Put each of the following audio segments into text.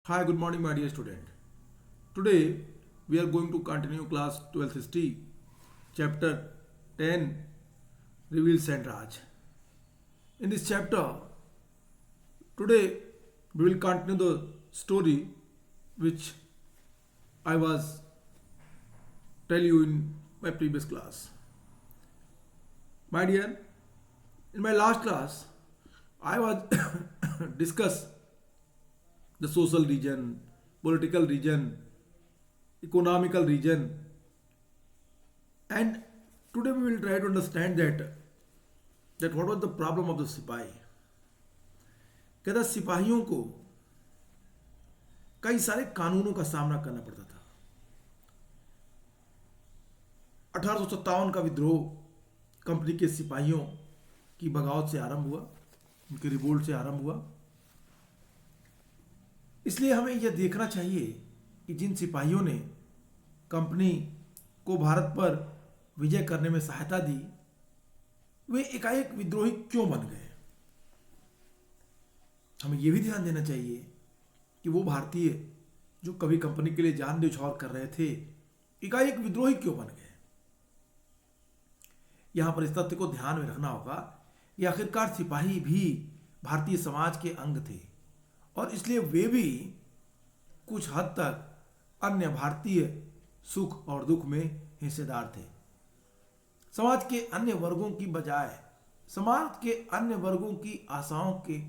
Hi, good morning, my dear student. Today we are going to continue class 12th history, chapter 10, Reveal Saint Raj. In this chapter, today we will continue the story which I was tell you in my previous class. My dear, in my last class, I was discuss the social region, political region, economical region, and today we will try to understand that what was the problem of the सिपाही. कहता सिपाहियों को कई सारे कानूनों का सामना करना पड़ता था. 1857 का विद्रोह कंपनी के सिपाहियों की बगावत से आरंभ हुआ, उनके रिवोल्ट से आरंभ हुआ. इसलिए हमें यह देखना चाहिए कि जिन सिपाहियों ने कंपनी को भारत पर विजय करने में सहायता दी, वे एकाएक विद्रोही क्यों बन गए. हमें यह भी ध्यान देना चाहिए कि वो भारतीय जो कभी कंपनी के लिए जान न्यौछावर कर रहे थे, एकाएक विद्रोही क्यों बन गए. यहां पर इस तथ्य को ध्यान में रखना होगा कि आखिरकार सिपाही भी भारतीय समाज के अंग थे और इसलिए वे भी कुछ हद तक अन्य भारतीय सुख और दुख में हिस्सेदार थे. समाज के अन्य वर्गों की बजाय समाज के अन्य वर्गों की आशाओं के,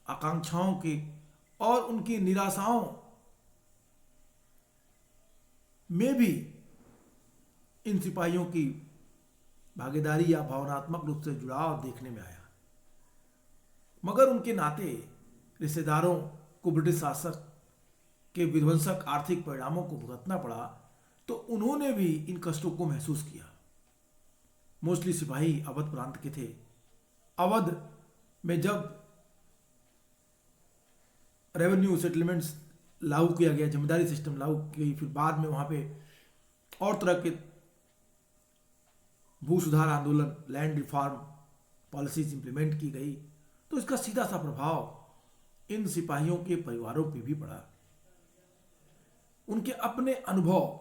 आकांक्षाओं के और उनकी निराशाओं में भी इन सिपाहियों की भागीदारी या भावनात्मक रूप से जुड़ाव देखने में आया. मगर उनके नाते रिश्तेदारों को ब्रिटिश शासक के विध्वंसक आर्थिक परिणामों को भुगतना पड़ा, तो उन्होंने भी इन कष्टों को महसूस किया. मोस्टली सिपाही अवध प्रांत के थे. अवध में जब रेवेन्यू सेटलमेंट्स लागू किया गया, जमींदारी सिस्टम लागू की गई, फिर बाद में वहां पे और तरह के भू सुधार आंदोलन, लैंड रिफॉर्म पॉलिसीज इंप्लीमेंट की गई, तो इसका सीधा सा प्रभाव इन सिपाहियों के परिवारों पर भी पड़ा. उनके अपने अनुभव,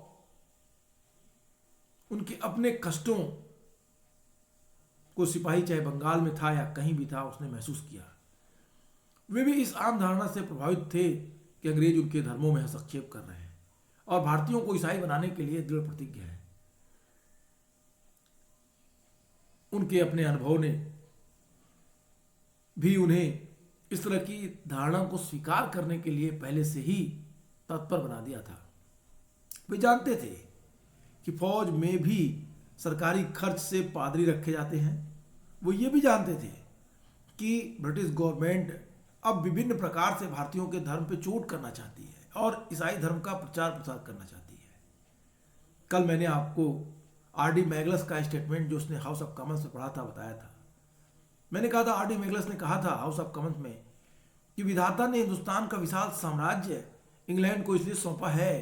उनके अपने कष्टों को सिपाही चाहे बंगाल में था या कहीं भी था, उसने महसूस किया. वे भी इस आम धारणा से प्रभावित थे कि अंग्रेज उनके धर्मों में हस्तक्षेप कर रहे हैं और भारतीयों को ईसाई बनाने के लिए दृढ़ प्रतिज्ञ है. उनके अपने अनुभव ने भी उन्हें इस तरह की धारणा को स्वीकार करने के लिए पहले से ही तत्पर बना दिया था. वे जानते थे कि फौज में भी सरकारी खर्च से पादरी रखे जाते हैं. वो ये भी जानते थे कि ब्रिटिश गवर्नमेंट अब विभिन्न प्रकार से भारतीयों के धर्म पे चोट करना चाहती है और ईसाई धर्म का प्रचार प्रसार करना चाहती है. कल मैंने आपको आर.डी. मैगलस का स्टेटमेंट जो उसने हाउस ऑफ कॉमन्स में पढ़ा था बताया था. मैंने कहा था आर.डी. मैगलस ने कहा था हाउस ऑफ कॉमन्स में कि विधाता ने हिंदुस्तान का विशाल साम्राज्य इंग्लैंड को इसलिए सौंपा है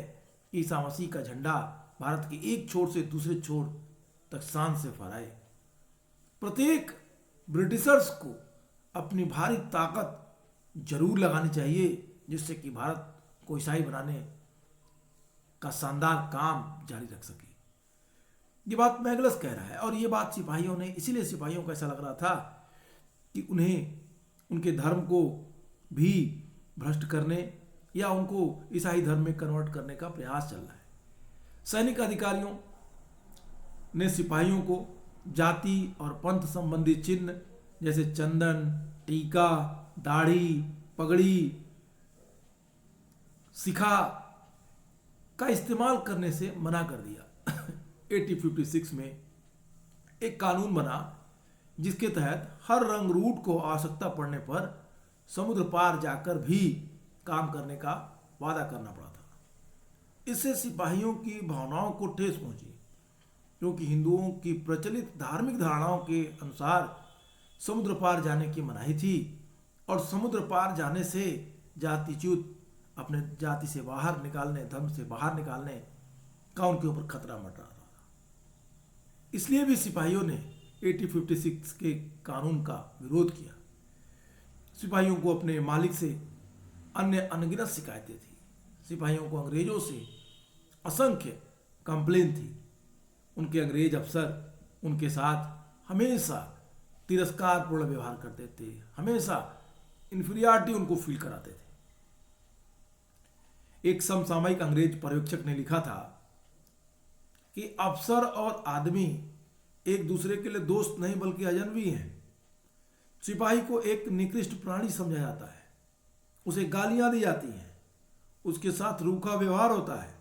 कि ईसा मसीह का झंडा भारत के एक छोर से दूसरे छोर तक शान से फहराए. प्रत्येक ब्रिटिशर्स को अपनी भारी ताकत जरूर लगानी चाहिए जिससे कि भारत को ईसाई बनाने का शानदार काम जारी रख सके. ये बात मैगलस कह रहा है और ये बात सिपाहियों ने, इसीलिए सिपाहियों को ऐसा लग रहा था कि उन्हें उनके धर्म को भी भ्रष्ट करने या उनको ईसाई धर्म में कन्वर्ट करने का प्रयास चल रहा है. सैनिक अधिकारियों ने सिपाहियों को जाति और पंथ संबंधी चिन्ह जैसे चंदन, टीका, दाढ़ी, पगड़ी, सिखा का इस्तेमाल करने से मना कर दिया. 1856 में एक कानून बना जिसके तहत हर रंग रूट को आवश्यकता पड़ने पर समुद्र पार जाकर भी काम करने का वादा करना पड़ा था. इससे सिपाहियों की भावनाओं को ठेस पहुंची क्योंकि हिंदुओं की प्रचलित धार्मिक धारणाओं के अनुसार समुद्र पार जाने की मनाही थी और समुद्र पार जाने से जातिच्युत अपने जाति से बाहर निकालने, धर्म से बाहर निकालने का उनके ऊपर खतरा मंडरा रहा था. इसलिए भी सिपाहियों ने 1856 के कानून का विरोध किया. सिपाहियों को अपने मालिक से अन्य अनगिनत शिकायतें थी। सिपाहियों को अंग्रेजों से असंख्य कंप्लेन थी। उनके अंग्रेज अफसर उनके साथ हमेशा तिरस्कारपूर्ण व्यवहार करते थे, हमेशा इन्फीरियरिटी उनको फील कराते थे। एक समसामयिक अंग्रेज पर्यवेक्षक ने लिखा था कि अफसर और आदमी एक दूसरे के लिए दोस्त नहीं बल्कि अजनबी हैं। सिपाही को एक निकृष्ट प्राणी समझा जाता है, उसे गालियां दी जाती हैं, उसके साथ रूखा व्यवहार होता है,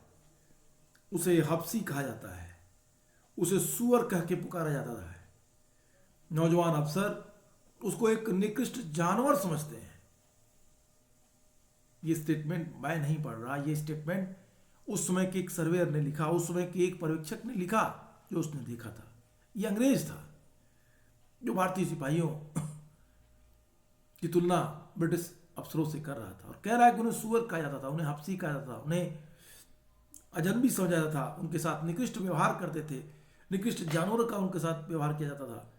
उसे हफ्सी कहा जाता है, उसे सुअर कह के पुकारा जाता है। नौजवान अफसर उसको एक निकृष्ट जानवर समझते हैं। ये स्टेटमेंट मैं नहीं पढ़ रहा, ये स्टेटमेंट उस समय के एक सर्वेयर ने लिखा, उस समय के एक पर्यवेक्षक ने लिखा जो उसने देखा था। ये अंग्रेज था जो भारतीय सिपाहियों की तुलना ब्रिटिश अफसरों से कर रहा था और कह रहा है कि उन्हें सुअर कहा जाता था, उन्हें हफ्सी कहा जाता था, उन्हें अजनबी समझा जाता था, उनके साथ निकृष्ट व्यवहार करते थे, निकृष्ट जानवरों का उनके साथ व्यवहार किया जाता था।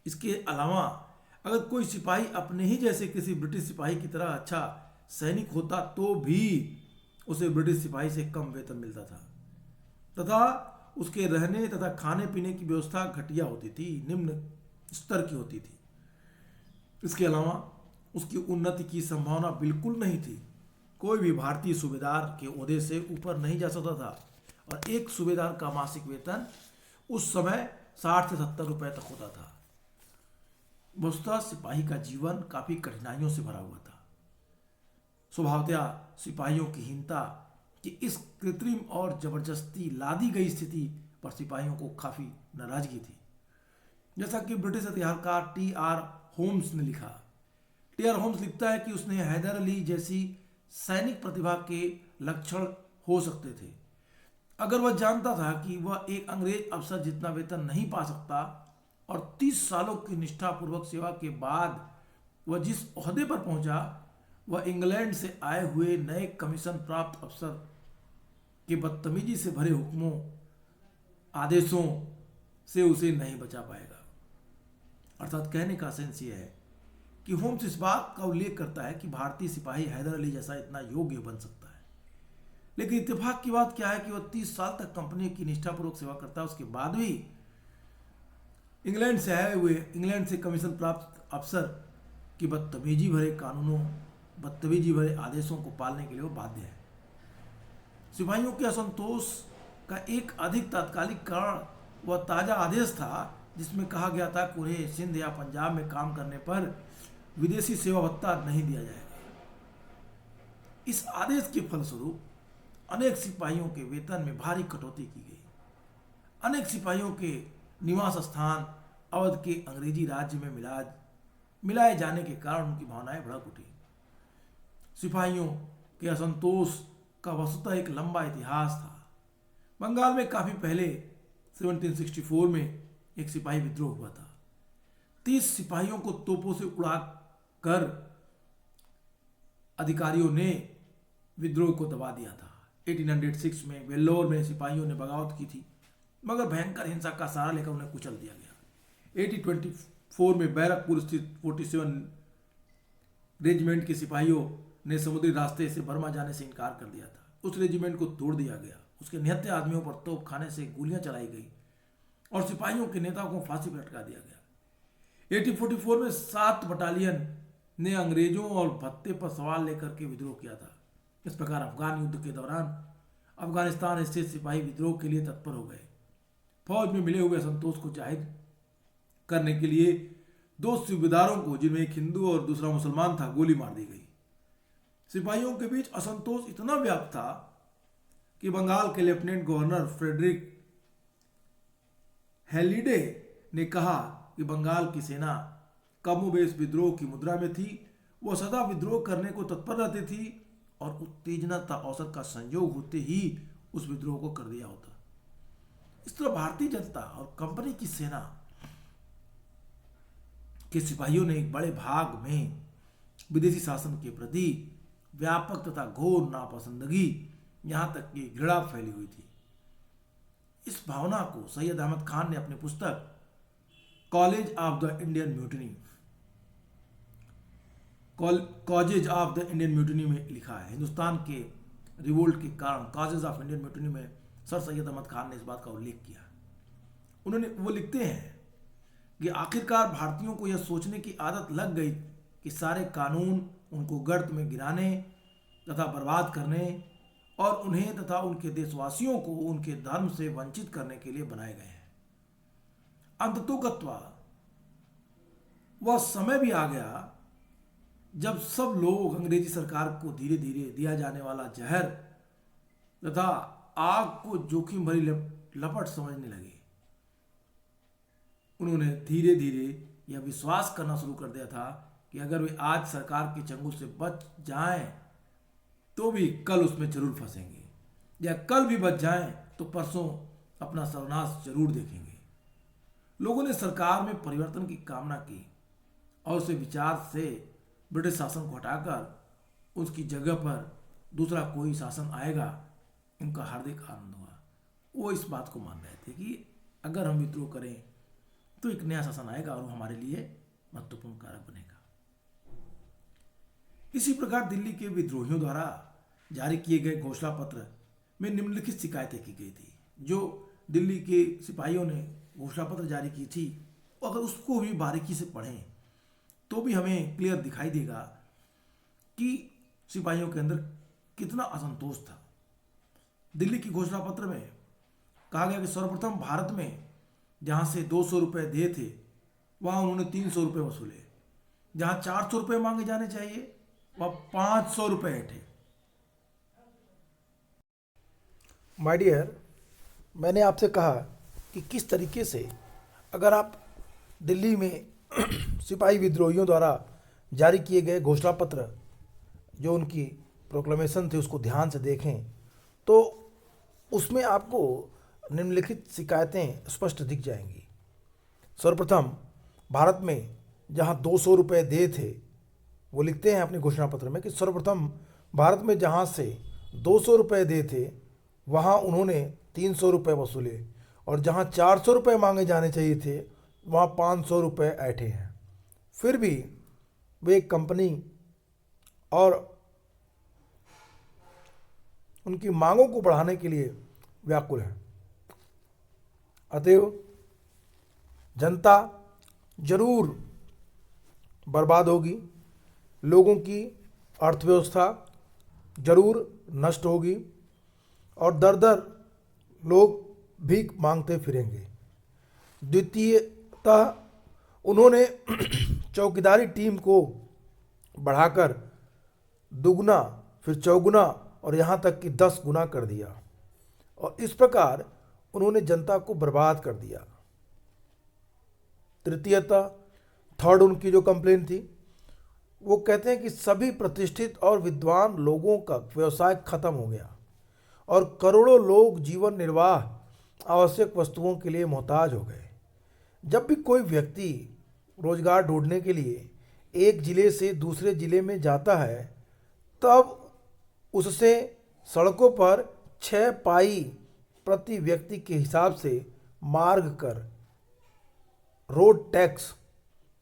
इसके अलावा अगर कोई सिपाही अपने ही जैसे किसी ब्रिटिश सिपाही की तरह अच्छा सैनिक होता तो भी उसे ब्रिटिश सिपाही से कम वेतन मिलता था तथा उसके रहने तथा खाने पीने की व्यवस्था घटिया होती थी, निम्न स्तर की होती थी। इसके अलावा उसकी उन्नति की संभावना बिल्कुल नहीं थी। कोई भी भारतीय सूबेदार के ओहदे से ऊपर नहीं जा सकता था और एक सूबेदार का मासिक वेतन उस समय 60 से 70 रुपए तक होता था। वस्तुतः सिपाही का जीवन काफी कठिनाइयों से भरा हुआ था। स्वभावतः सिपाहियों की हीनता कि इस कृत्रिम और जबरदस्ती लादी गई स्थिति पर सिपाहियों को काफी नाराजगी थी। जैसा कि ब्रिटिश इतिहासकार टी.आर. होम्स ने लिखा। टी.आर. होम्स लिखता है कि उसने हैदर अली जैसी सैनिक प्रतिभा के लक्षण हो सकते थे अगर वह जानता था कि वह एक अंग्रेज अफसर जितना वेतन नहीं पा सकता और 30 सालों की निष्ठापूर्वक सेवा के बाद वह जिस ओहदे पर पहुंचा वह इंग्लैंड से आए हुए नए कमीशन प्राप्त अफसर के बदतमीजी से भरे हुक्मों आदेशों से उसे नहीं बचा पाएगा। अर्थात कहने का सेंस यह है कि होम्स इस बात का उल्लेख करता है कि भारतीय सिपाही हैदर अली जैसा इतना योग्य बन सकता है, लेकिन इत्तेफाक की बात क्या है कि वह 30 साल तक कंपनी की निष्ठापूर्वक सेवा करता है, उसके बाद भी इंग्लैंड से आए हुए इंग्लैंड से कमीशन प्राप्त अफसर की बदतमीजी भरे कानूनों, बदतमीजी भरे आदेशों को पालने के लिए वो बाध्य है। सिपाहियों के असंतोष का एक अधिक तात्कालिक कारण वह ताजा आदेश था जिसमें कहा गया था कि उन्हें सिंध या पंजाब में काम करने पर विदेशी सेवा भत्ता नहीं दिया जाएगा। इस आदेश के फलस्वरूप अनेक सिपाहियों के वेतन में भारी कटौती की गई। अनेक सिपाहियों के निवास स्थान अवध के अंग्रेजी राज्य में मिलाए जाने के कारण उनकी भावनाएं भड़क उठी। सिपाहियों के असंतोष का वस्तुतः एक लंबा इतिहास था। बंगाल में काफी पहले 1764 में एक सिपाही विद्रोह हुआ था। 30 सिपाहियों को तोपों से उड़ाकर अधिकारियों ने विद्रोह को दबा दिया था। 1806 में वेल्लोर में सिपाहियों ने बगावत की थी, मगर भयंकर हिंसा का सहारा लेकर उन्हें कुचल दिया गया। 1824 में बैरकपुर स्थित 47 रेजिमेंट के सिपाहियों ने समुद्री रास्ते से बर्मा जाने से इनकार कर दिया था। उस रेजिमेंट को तोड़ दिया गया, उसके निहत्थे आदमियों पर तोप खाने से गोलियां चलाई गई और सिपाहियों के नेताओं को फांसी पर लटका दिया गया। 1844 में 7 बटालियन ने अंग्रेजों और भत्ते पर सवाल लेकर के विद्रोह किया था। इस प्रकार अफगान युद्ध के दौरान अफगानिस्तान स्थित सिपाही विद्रोह के लिए तत्पर हो गए। फौज में मिले हुए असंतोष को जाहिर करने के लिए 2 सूबेदारों को, जिनमें एक हिंदू और दूसरा मुसलमान था, गोली मार दी गई। सिपाहियों के बीच असंतोष इतना व्याप्त था कि बंगाल के लेफ्टिनेंट गवर्नर फ्रेडरिक हेलिडे ने कहा कि बंगाल की सेना कमोबेश विद्रोह की मुद्रा में थी। वह सदा विद्रोह करने को तत्पर रहती थी और उत्तेजना तथा अवसर का संयोग होते ही उस विद्रोह को कर दिया होता। इस तरह भारतीय जनता और कंपनी की सेना के सिपाहियों ने एक बड़े भाग में विदेशी शासन के प्रति व्यापक तथा घोर नापसंदगी, यहां तक कि घृणा फैली हुई थी। इस भावना को सैयद अहमद खान ने अपनी पुस्तक college of the Indian mutiny causes of the Indian mutiny में लिखा है। हिंदुस्तान के रिवोल्ट के कारण कॉजेज ऑफ इंडियन म्यूटिनी में सर सैयद अहमद खान ने इस बात का उल्लेख किया। उन्होंने वो लिखते हैं कि आखिरकार भारतीयों को यह सोचने की आदत लग गई कि सारे कानून उनको गर्त में गिराने तथा बर्बाद करने और उन्हें तथा उनके देशवासियों को उनके धर्म से वंचित करने के लिए बनाए गए हैं। अंततोगत्वा वह समय भी आ गया जब सब लोग अंग्रेजी सरकार को धीरे धीरे दिया जाने वाला जहर तथा आग को जोखिम भरी लपट समझने लगे। उन्होंने धीरे धीरे यह विश्वास करना शुरू कर दिया था कि अगर वे आज सरकार के चंगुल से बच जाएं तो भी कल उसमें जरूर फंसेंगे, या कल भी बच जाएं तो परसों अपना सर्वनाश जरूर देखेंगे। लोगों ने सरकार में परिवर्तन की कामना की और उसे विचार से ब्रिटिश शासन को हटाकर उसकी जगह पर दूसरा कोई शासन आएगा, उनका हार्दिक आनंद हुआ। वो इस बात को मान रहे थे कि अगर हम विद्रोह करें तो एक नया शासन आएगा और वो हमारे लिए महत्वपूर्ण कारक बनेगा। इसी प्रकार दिल्ली के विद्रोहियों द्वारा जारी किए गए घोषणा पत्र में निम्नलिखित शिकायतें की गई थी। जो दिल्ली के सिपाहियों ने घोषणा पत्र जारी की थी, अगर उसको भी बारीकी से पढ़ें तो भी हमें क्लियर दिखाई देगा कि सिपाहियों के अंदर कितना असंतोष था। दिल्ली की घोषणा पत्र में कहा गया कि सर्वप्रथम भारत में जहाँ से 200 रुपये दिए थे वहाँ उन्होंने 300 रुपये वसूले, जहाँ 400 रुपये मांगे जाने चाहिए वह 500 रुपये थे। माय डियर, मैंने आपसे कहा कि किस तरीके से अगर आप दिल्ली में सिपाही विद्रोहियों द्वारा जारी किए गए घोषणा पत्र जो उनकी प्रोक्लेमेशन थे उसको ध्यान से देखें तो उसमें आपको निम्नलिखित शिकायतें स्पष्ट दिख जाएंगी। सर्वप्रथम भारत में जहां 200 रुपये दिए थे, वो लिखते हैं अपने घोषणा पत्र में कि सर्वप्रथम भारत में जहां से 200 रुपये दिए थे वहां उन्होंने 300 रुपये वसूले, और जहां 400 रुपये मांगे जाने चाहिए थे वहाँ 500 रुपये ऐंठे हैं। फिर भी वे कंपनी और उनकी मांगों को बढ़ाने के लिए व्याकुल हैं। अतएव जनता जरूर बर्बाद होगी, लोगों की अर्थव्यवस्था जरूर नष्ट होगी और दर दर लोग भीख मांगते फिरेंगे। द्वितीयतः उन्होंने चौकीदारी टीम को बढ़ाकर दुगना फिर चौगुना और यहाँ तक कि 10 गुना कर दिया और इस प्रकार उन्होंने जनता को बर्बाद कर दिया। तृतीयतः थर्ड उनकी जो कंप्लेन थी वो कहते हैं कि सभी प्रतिष्ठित और विद्वान लोगों का व्यवसाय खत्म हो गया और करोड़ों लोग जीवन निर्वाह आवश्यक वस्तुओं के लिए मोहताज हो गए। जब भी कोई व्यक्ति रोजगार ढूंढने के लिए एक ज़िले से दूसरे ज़िले में जाता है तब उससे सड़कों पर 6 पाई प्रति व्यक्ति के हिसाब से मार्ग कर रोड टैक्स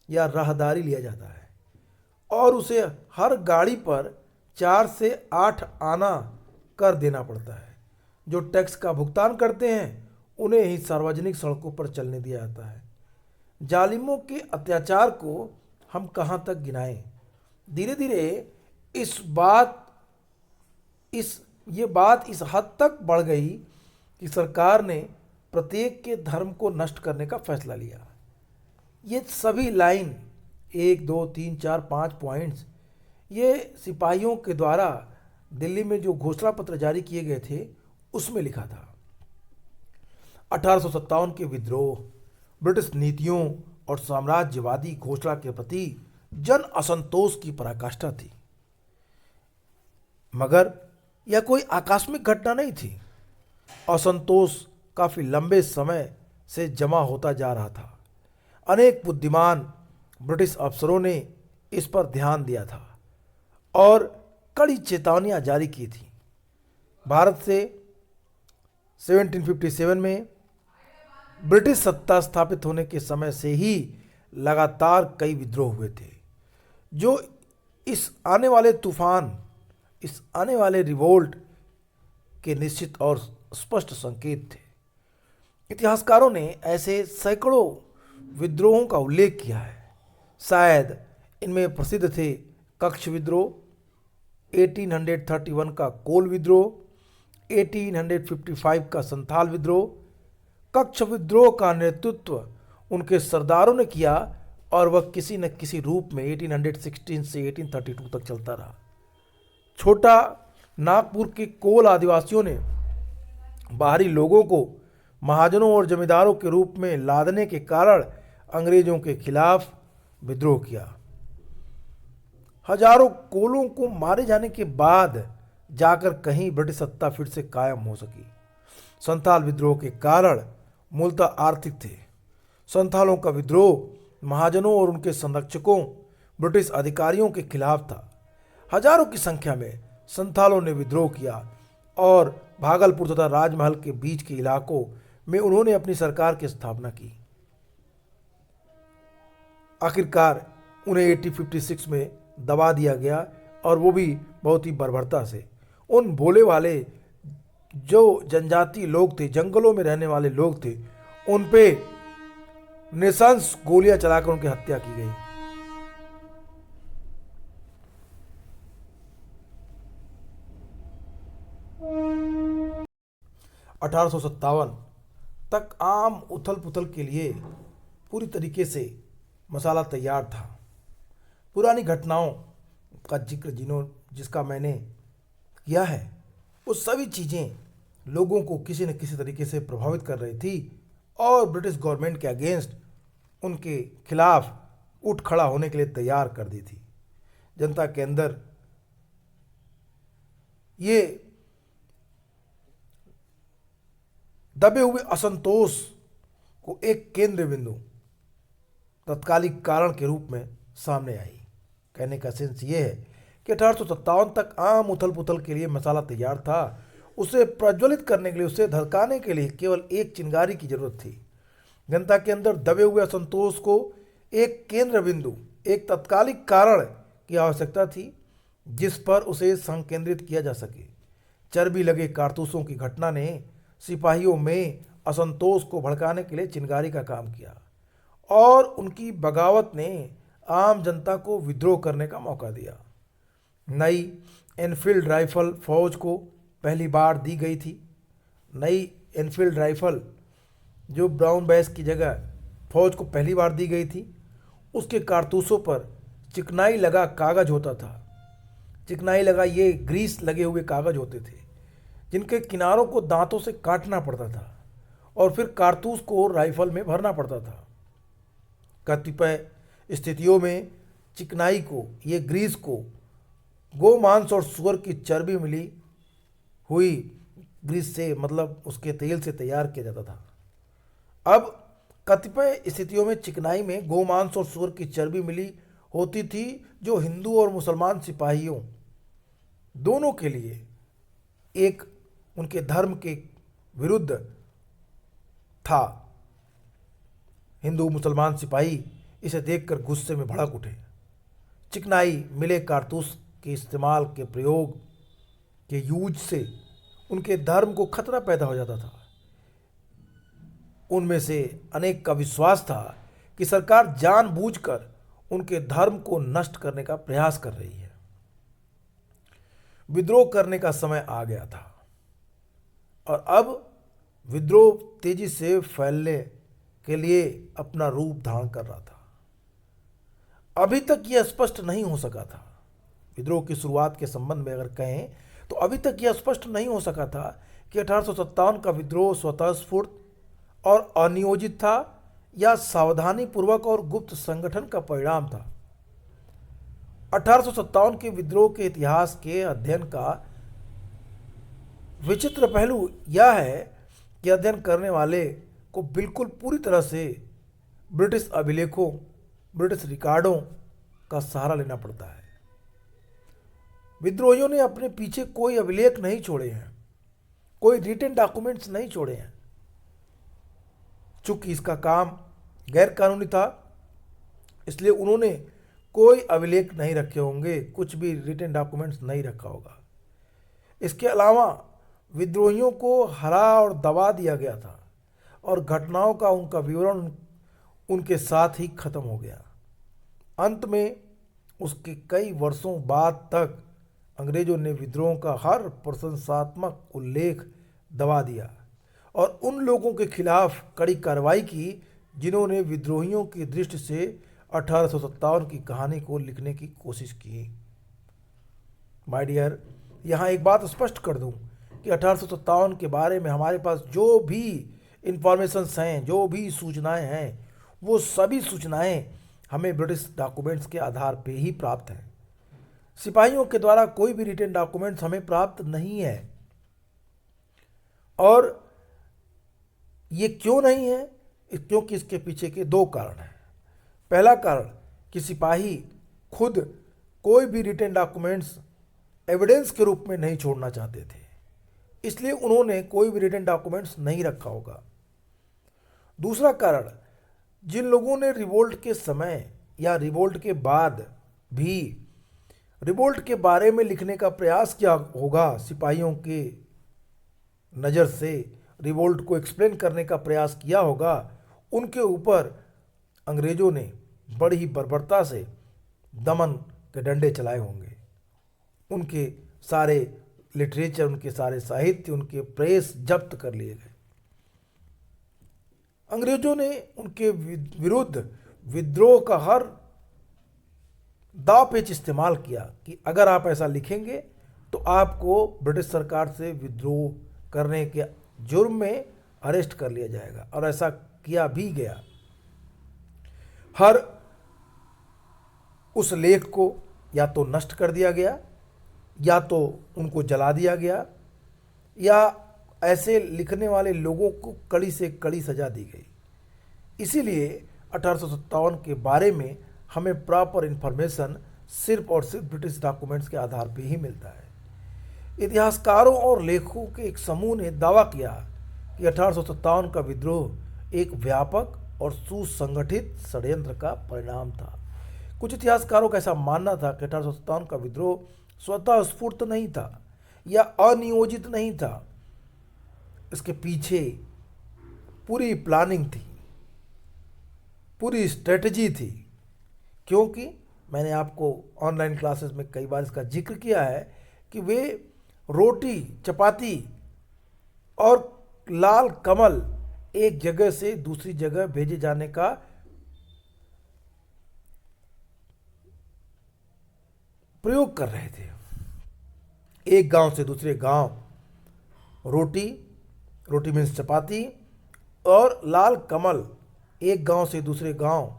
या राहदारी लिया जाता है और उसे हर गाड़ी पर 4 से 8 आना कर देना पड़ता है। जो टैक्स का भुगतान करते हैं उन्हें ही सार्वजनिक सड़कों पर चलने दिया जाता है। जालिमों के अत्याचार को हम कहाँ तक गिनाएं। धीरे धीरे ये बात इस हद तक बढ़ गई कि सरकार ने प्रत्येक के धर्म को नष्ट करने का फैसला लिया। ये सभी लाइन 1, 2, 3, 4, 5 पॉइंट्स ये सिपाहियों के द्वारा दिल्ली में जो घोषणा पत्र जारी किए गए थे उसमें लिखा था। 1857 के विद्रोह, ब्रिटिश नीतियों और साम्राज्यवादी घोषणा के प्रति जन असंतोष की पराकाष्ठा थी, मगर यह कोई आकस्मिक घटना नहीं थी। असंतोष काफ़ी लंबे समय से जमा होता जा रहा था। अनेक बुद्धिमान ब्रिटिश अफसरों ने इस पर ध्यान दिया था और कड़ी चेतावनियां जारी की थी। भारत से 1757 में ब्रिटिश सत्ता स्थापित होने के समय से ही लगातार कई विद्रोह हुए थे जो इस आने वाले तूफान, इस आने वाले रिवोल्ट के निश्चित और स्पष्ट संकेत थे। इतिहासकारों ने ऐसे सैकड़ों विद्रोहों का उल्लेख किया है। शायद इनमें प्रसिद्ध थे कच्छ विद्रोह, 1831 का कोल विद्रोह, 1855 का संथाल विद्रोह। कच्छ विद्रोह का नेतृत्व उनके सरदारों ने किया और वह किसी न किसी रूप में 1816 से 1832 तक चलता रहा। छोटा नागपुर के कोल आदिवासियों ने बाहरी लोगों को महाजनों और जमींदारों के रूप में लादने के कारण अंग्रेजों के खिलाफ विद्रोह किया। हजारों कोलों को मारे जाने के बाद जाकर कहीं ब्रिटिश सत्ता फिर से कायम हो सकी। संथाल विद्रोह के कारण मूलतः आर्थिक थे। संथालों का विद्रोह महाजनों और उनके संरक्षकों ब्रिटिश अधिकारियों के खिलाफ था। हजारों की संख्या में संथालों ने विद्रोह किया और भागलपुर तथा राजमहल के बीच के इलाकों में उन्होंने अपनी सरकार की स्थापना की। आखिरकार उन्हें 1856 में दबा दिया गया और वो भी बहुत ही बर्बरता से। उन भोले वाले जो जनजाति लोग थे, जंगलों में रहने वाले लोग थे, उन पे नृशंस गोलियां चलाकर उनकी हत्या की गई। अठारह तक आम उथल पुथल के लिए पूरी तरीके से मसाला तैयार था। पुरानी घटनाओं का जिक्र जिसका मैंने किया है, वो सभी चीज़ें लोगों को किसी न किसी तरीके से प्रभावित कर रही थी और ब्रिटिश गवर्नमेंट के अगेंस्ट, उनके खिलाफ उठ खड़ा होने के लिए तैयार कर दी थी। जनता के अंदर ये दबे हुए असंतोष को एक केंद्र बिंदु, तत्कालिक कारण के रूप में सामने आई। कहने का सेंस ये है कि 1857 तक आम उथल पुथल के लिए मसाला तैयार था। उसे प्रज्वलित करने के लिए, उसे धड़काने के लिए केवल एक चिंगारी की जरूरत थी। जनता के अंदर दबे हुए असंतोष को एक केंद्र बिंदु, एक तत्कालिक कारण की आवश्यकता थी जिस पर उसे संकेंद्रित किया जा सके। चर्बी लगे कारतूसों की घटना ने सिपाहियों में असंतोष को भड़काने के लिए चिंगारी का काम किया और उनकी बगावत ने आम जनता को विद्रोह करने का मौका दिया। नई एनफील्ड राइफल फौज को पहली बार दी गई थी। नई एनफील्ड राइफल जो ब्राउन बैस की जगह फौज को पहली बार दी गई थी, उसके कारतूसों पर चिकनाई लगा कागज होता था। चिकनाई लगा ये ग्रीस लगे हुए कागज होते थे जिनके किनारों को दांतों से काटना पड़ता था और फिर कारतूस को राइफल में भरना पड़ता था। कतिपय स्थितियों में चिकनाई को, ये ग्रीस को गोमांस और सुअर की चर्बी मिली हुई ग्रीस से, मतलब उसके तेल से तैयार किया जाता था। अब कतिपय स्थितियों में चिकनाई में गोमांस और सुअर की चर्बी मिली होती थी जो हिंदू और मुसलमान सिपाहियों दोनों के लिए एक उनके धर्म के विरुद्ध था। हिंदू मुसलमान सिपाही इसे देखकर गुस्से में भड़क उठे। चिकनाई मिले कारतूस के इस्तेमाल के प्रयोग के यूज से उनके धर्म को खतरा पैदा हो जाता था। उनमें से अनेक का विश्वास था कि सरकार जानबूझकर उनके धर्म को नष्ट करने का प्रयास कर रही है। विद्रोह करने का समय आ गया था और अब विद्रोह तेजी से फैलने के लिए अपना रूप धारण कर रहा था। अभी तक यह स्पष्ट नहीं हो सका था, विद्रोह की शुरुआत के संबंध में अगर कहें तो अभी तक यह स्पष्ट नहीं हो सका था कि 1857 का विद्रोह स्वतःस्फूर्त और अनियोजित था या सावधानी पूर्वक और गुप्त संगठन का परिणाम था। 1857 के विद्रोह के इतिहास के अध्ययन का विचित्र पहलू यह है कि अध्ययन करने वाले को बिल्कुल पूरी तरह से ब्रिटिश अभिलेखों, ब्रिटिश रिकॉर्डों का सहारा लेना पड़ता है। विद्रोहियों ने अपने पीछे कोई अभिलेख नहीं छोड़े हैं, कोई रिटन डॉक्यूमेंट्स नहीं छोड़े हैं। चूंकि इसका काम गैर कानूनी था, इसलिए उन्होंने कोई अभिलेख नहीं रखे होंगे, कुछ भी रिटन डॉक्यूमेंट्स नहीं रखा होगा। इसके अलावा विद्रोहियों को हरा और दबा दिया गया था और घटनाओं का उनका विवरण उनके साथ ही खत्म हो गया। अंत में उसके कई वर्षों बाद तक अंग्रेजों ने विद्रोह का हर प्रशंसात्मक उल्लेख दबा दिया और उन लोगों के खिलाफ कड़ी कार्रवाई की जिन्होंने विद्रोहियों की दृष्टि से 1857 की कहानी को लिखने की कोशिश की। माय डियर, यहाँ एक बात स्पष्ट कर दूं कि 1857 के बारे में हमारे पास जो भी इंफॉर्मेशंस हैं, जो भी सूचनाएं हैं, वो सभी सूचनाएं हमें ब्रिटिश डॉक्यूमेंट्स के आधार पे ही प्राप्त हैं। सिपाहियों के द्वारा कोई भी रिटन डॉक्यूमेंट्स हमें प्राप्त नहीं है। और ये क्यों नहीं है? क्योंकि इसके पीछे के दो कारण हैं। पहला कारण कि सिपाही खुद कोई भी रिटन डॉक्यूमेंट्स एविडेंस के रूप में नहीं छोड़ना चाहते थे, इसलिए उन्होंने कोई भी रिटन डॉक्यूमेंट्स नहीं रखा होगा। दूसरा कारण, जिन लोगों ने रिवोल्ट के समय या रिवोल्ट के बाद भी रिवोल्ट के बारे में लिखने का प्रयास किया होगा, सिपाहियों के नज़र से रिवोल्ट को एक्सप्लेन करने का प्रयास किया होगा, उनके ऊपर अंग्रेज़ों ने बड़ी ही बर्बरता से दमन के डंडे चलाए होंगे। उनके सारे लिटरेचर, उनके सारे साहित्य, उनके प्रेस जब्त कर लिए गए। अंग्रेजों ने उनके विरुद्ध विद्रोह का हर दाव पेच इस्तेमाल किया कि अगर आप ऐसा लिखेंगे तो आपको ब्रिटिश सरकार से विद्रोह करने के जुर्म में अरेस्ट कर लिया जाएगा, और ऐसा किया भी गया। हर उस लेख को या तो नष्ट कर दिया गया, या तो उनको जला दिया गया, या ऐसे लिखने वाले लोगों को कड़ी से कड़ी सजा दी गई। इसीलिए 1857 के बारे में हमें प्रॉपर इन्फॉर्मेशन सिर्फ और सिर्फ ब्रिटिश डॉक्यूमेंट्स के आधार पर ही मिलता है। इतिहासकारों और लेखकों के एक समूह ने दावा किया कि 1857 का विद्रोह एक व्यापक और सुसंगठित षड्यंत्र का परिणाम था। कुछ इतिहासकारों का ऐसा मानना था कि 1857 का विद्रोह स्वतः स्फूर्त नहीं था या अनियोजित नहीं था, इसके पीछे पूरी प्लानिंग थी, पूरी स्ट्रेटजी थी। क्योंकि मैंने आपको ऑनलाइन क्लासेस में कई बार इसका जिक्र किया है कि वे रोटी, चपाती और लाल कमल एक जगह से दूसरी जगह भेजे जाने का प्रयोग कर रहे थे। एक गांव से दूसरे गांव रोटी मीन्स चपाती, और लाल कमल एक गांव से दूसरे गांव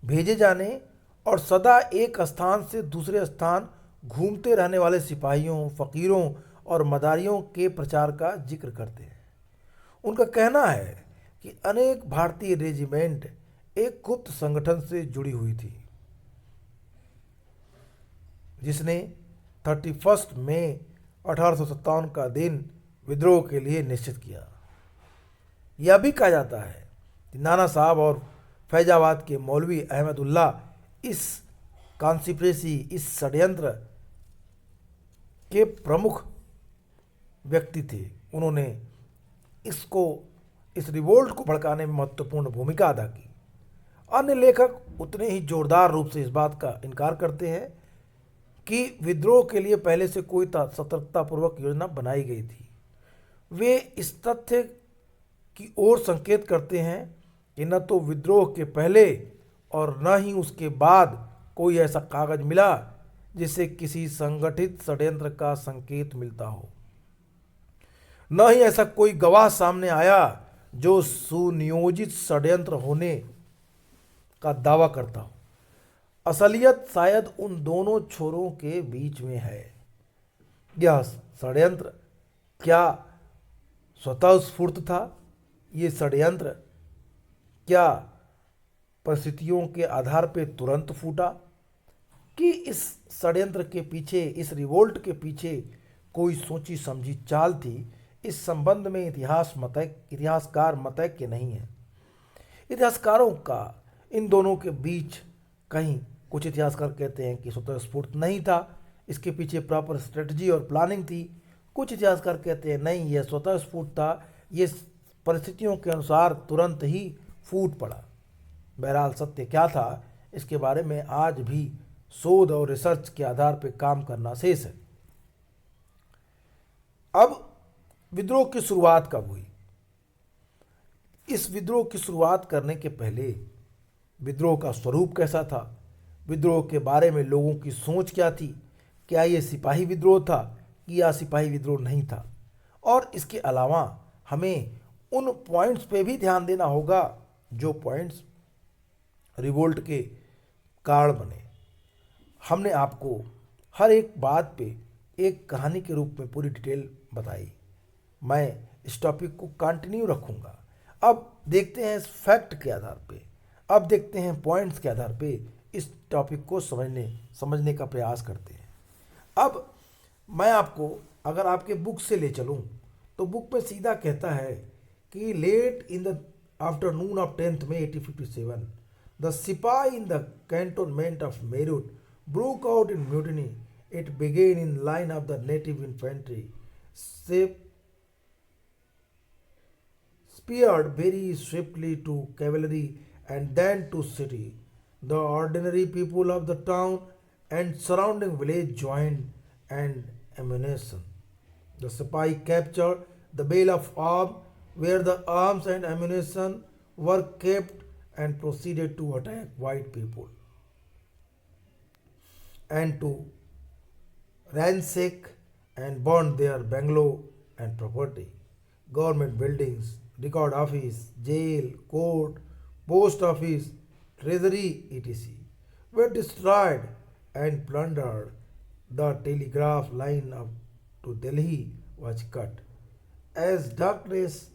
भेजे जाने और सदा एक स्थान से दूसरे स्थान घूमते रहने वाले सिपाहियों, फकीरों और मदारियों के प्रचार का जिक्र करते हैं। उनका कहना है कि अनेक भारतीय रेजिमेंट एक गुप्त संगठन से जुड़ी हुई थी जिसने 31 मई 1857 का दिन विद्रोह के लिए निश्चित किया। यह भी कहा जाता है कि नाना साहब और फैजाबाद के मौलवी अहमदुल्ला इस कॉन्स्पिरेसी, इस षड्यंत्र के प्रमुख व्यक्ति थे। उन्होंने इस रिवोल्ट को भड़काने में महत्वपूर्ण भूमिका अदा की। अन्य लेखक उतने ही जोरदार रूप से इस बात का इनकार करते हैं कि विद्रोह के लिए पहले से कोई सतर्कतापूर्वक योजना बनाई गई थी। वे इस तथ्य की ओर संकेत करते हैं कि न तो विद्रोह के पहले और न ही उसके बाद कोई ऐसा कागज मिला जिससे किसी संगठित षड्यंत्र का संकेत मिलता हो। न ही ऐसा कोई गवाह सामने आया जो सुनियोजित षड्यंत्र होने का दावा करता हो। असलियत शायद उन दोनों छोरों के बीच में है। यह षड्यंत्र क्या स्वतः स्फूर्त था? ये षड्यंत्र क्या परिस्थितियों के आधार पर तुरंत फूटा, कि इस षड्यंत्र के पीछे, इस रिवोल्ट के पीछे कोई सोची समझी चाल थी? इस संबंध में इतिहासकार मतैक्य नहीं है। इतिहासकारों का इन दोनों के बीच कहीं कुछ इतिहासकार कहते हैं कि स्वतः स्फूर्त नहीं था, इसके पीछे प्रॉपर स्ट्रेटजी और प्लानिंग थी। कुछ इतिहासकार कहते हैं नहीं, यह स्वतः स्फूर्त था, ये परिस्थितियों के अनुसार तुरंत ही फूट पड़ा। बहरहाल सत्य क्या था, इसके बारे में आज भी शोध और रिसर्च के आधार पर काम करना शेष है। अब विद्रोह की शुरुआत कब हुई? इस विद्रोह की शुरुआत करने के पहले विद्रोह का स्वरूप कैसा था, विद्रोह के बारे में लोगों की सोच क्या थी, क्या ये सिपाही विद्रोह था कि या सिपाही विद्रोह नहीं था, और इसके अलावा हमें उन पॉइंट्स पे भी ध्यान देना होगा जो पॉइंट्स रिवोल्ट के कारण बने। हमने आपको हर एक बात पे एक कहानी के रूप में पूरी डिटेल बताई। मैं इस टॉपिक को कंटिन्यू रखूँगा। अब देखते हैं इस फैक्ट के आधार पे, अब देखते हैं पॉइंट्स के आधार पे इस टॉपिक को समझने का प्रयास करते हैं। अब मैं आपको अगर आपके बुक से ले चलूँ तो बुक में सीधा कहता है कि late in the afternoon of 10th May 1857 the सिपाही in the cantonment of Meerut broke out in mutiny. It began in line of the native infantry, speared very swiftly to cavalry and then to city. The ordinary people of the town and surrounding village joined and ammunition. The Sipahi captured the bale of arms where the arms and ammunition were kept and proceeded to attack white people and to ransack and burn their bungalow and property, government buildings, record office, jail, court, post office, treasury, etc. were destroyed and plundered. The telegraph line up to Delhi was cut. As darkness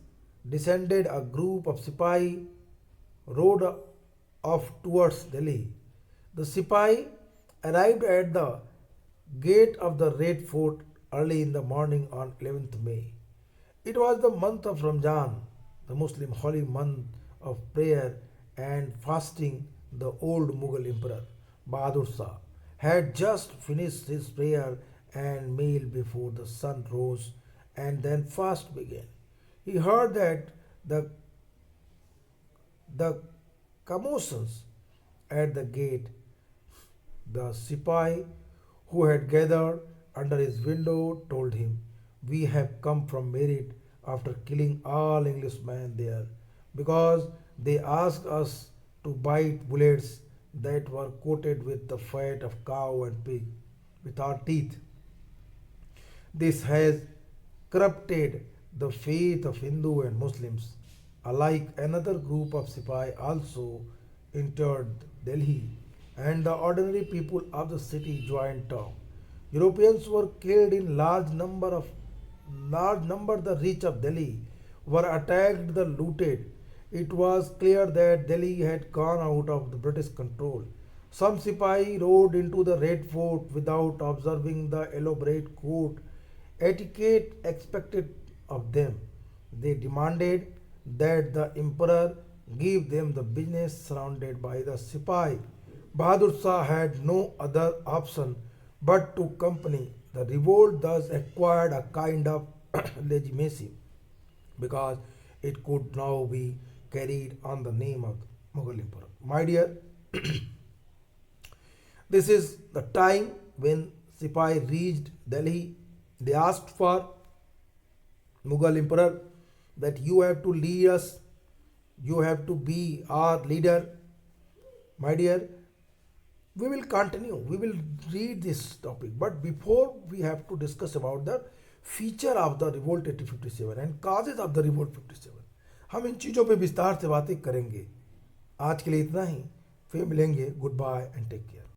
descended, a group of Sipahi rode off towards Delhi. The Sipahi arrived at the gate of the Red Fort early in the morning on 11th May. It was the month of Ramzan, the Muslim holy month of prayer and fasting. The old Mughal emperor Bahadur Shah had just finished his prayer and meal before the sun rose, and then fast began. He heard that the commotions at the gate. The Sipahi who had gathered under his window told him, "We have come from Meerut after killing all Englishmen there, because they asked us to bite bullets that were coated with the fat of cow and pig with our teeth. This has corrupted the faith of Hindu and Muslims." Alike, another group of Sipahi also entered Delhi, and the ordinary people of the city joined town. Europeans were killed in large number. The rich of Delhi were attacked, the looted. It was clear that Delhi had gone out of the British control. Some Sipahi rode into the Red Fort without observing the elaborate court etiquette expected of them. They demanded that the emperor give them the business surrounded by the Sipahi. Bahadur Shah had no other option but to accompany. The revolt thus acquired a kind of legitimacy because it could now be carried on the name of the Mughal emperor. My dear, this is the time when Sipahi reached Delhi. They asked for Mughal emperor that you have to lead us, you have to be our leader. My dear, we will continue, we will read this topic, but before we have to discuss about the feature of the revolt 1857 and causes of the revolt 57. हम इन चीज़ों पे विस्तार से बातें करेंगे। आज के लिए इतना ही, फिर मिलेंगे। Goodbye and take care.